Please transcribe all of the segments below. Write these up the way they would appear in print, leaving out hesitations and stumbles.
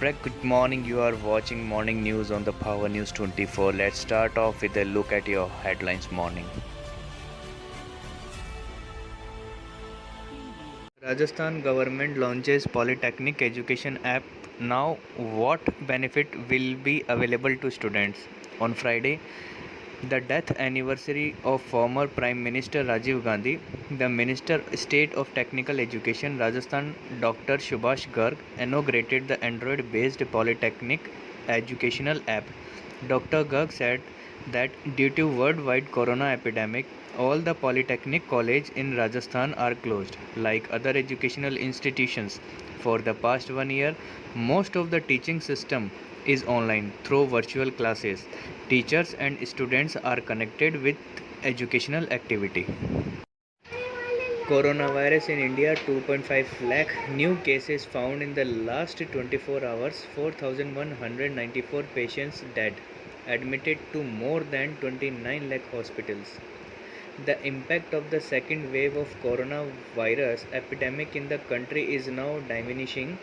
Good morning. You are watching morning news on the Power News 24. Let's start off with a look at your headlines morning. Rajasthan government launches Polytechnic Education app. Now, what benefit will be available to students? On Friday, the death anniversary of former Prime Minister Rajiv Gandhi, the Minister State of Technical Education Rajasthan Dr. Subhash Garg inaugurated the Android-based Polytechnic educational app. Dr. Garg said that due to worldwide corona epidemic, all the polytechnic college in Rajasthan are closed. Like other educational institutions, for the past 1 year, most of the teaching system is online through virtual classes. Teachers and students are connected with educational activity. Coronavirus in India, 2.5 lakh new cases found in the last 24 hours, 4,194 patients dead, admitted to more than 29 lakh hospitals. The impact of the second wave of coronavirus epidemic in the country is now diminishing,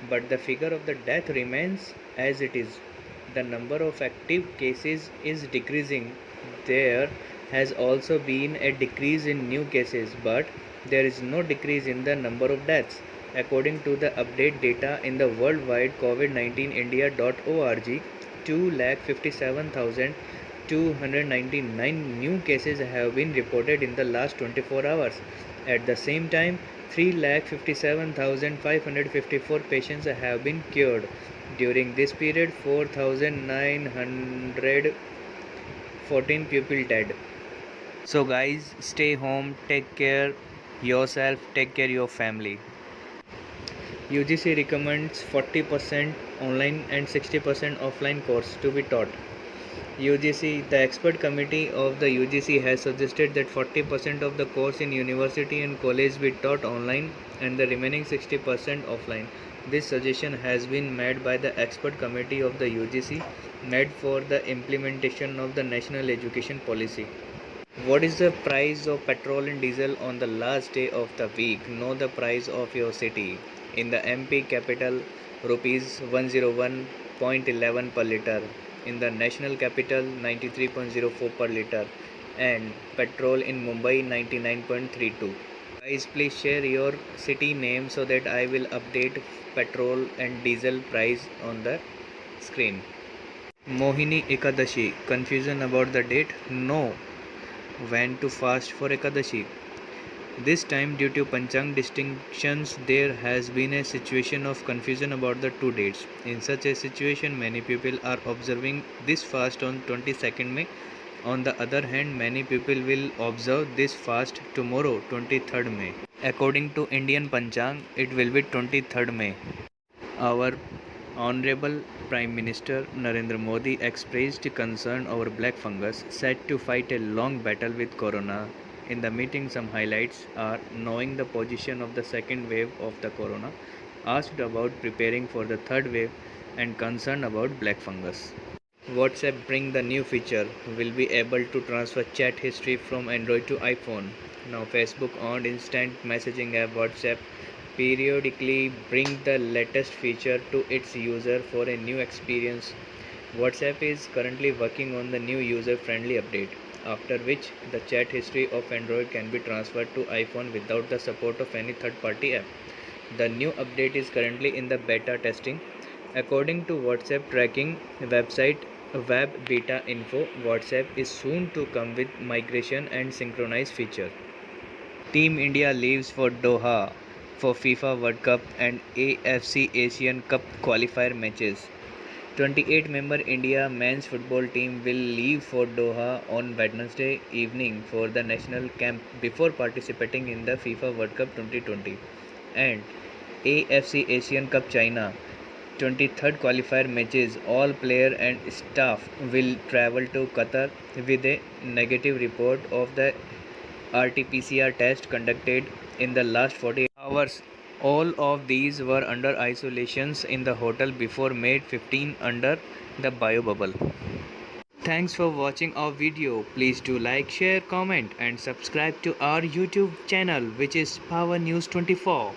but the figure of the death remains as it is. The number of active cases is decreasing. There has also been a decrease in new cases, but there is no decrease in the number of deaths. According to the update data in the worldwide COVID-19 India.org, 2,57,299 new cases have been reported in the last 24 hours. At the same time, 3,57,554 patients have been cured. During this period, 4,914 people died. So guys, stay home, take care yourself, take care your family. UGC recommends 40% online and 60% offline course to be taught. UGC, the expert committee of the UGC has suggested that 40% of the course in university and college be taught online and the remaining 60% offline. This suggestion has been made by the expert committee of the UGC made for the implementation of the national education policy. What is the price of petrol and diesel on the last day of the week? Know the price of your city. In the MP capital, rupees 101.11 per liter. In the national capital, 93.04 per liter. And petrol in Mumbai, 99.32. Guys, please share your city name so that I will update petrol and diesel price on the screen. Mohini Ekadashi. Confusion about the date? No. When to fast for Ekadashi. This time, due to Panchang distinctions, there has been a situation of confusion about the two dates. In such a situation, many people are observing this fast on 22nd May. On the other hand, many people will observe this fast tomorrow, 23rd May. According to Indian Panchang, it will be 23rd May. Our Honorable Prime Minister Narendra Modi expressed concern over black fungus set to fight a long battle with corona. In the meeting, some highlights are knowing the position of the second wave of the corona, asked about preparing for the third wave, and concern about black fungus. WhatsApp bring the new feature, will be able to transfer chat history from Android to iPhone. Now Facebook owned instant messaging app WhatsApp periodically bring the latest feature to its user for a new experience. WhatsApp is currently working on the new user-friendly update, after which the chat history of Android can be transferred to iPhone without the support of any third-party app. The new update is currently in the beta testing. According to WhatsApp tracking website Web Beta Info, WhatsApp is soon to come with migration and synchronize feature. Team India leaves for Doha for FIFA World Cup and AFC Asian Cup qualifier matches. 28-member India men's football team will leave for Doha on Wednesday evening for the national camp before participating in the FIFA World Cup 2020 and AFC Asian Cup China 23rd qualifier matches. All player and staff will travel to Qatar with a negative report of the RT-PCR test conducted in the last 48 hours. All of these were under isolations in the hotel before May 15 under the bio bubble. Thanks for watching our video. Please do like, share, comment and subscribe to our YouTube channel which is Power News 24.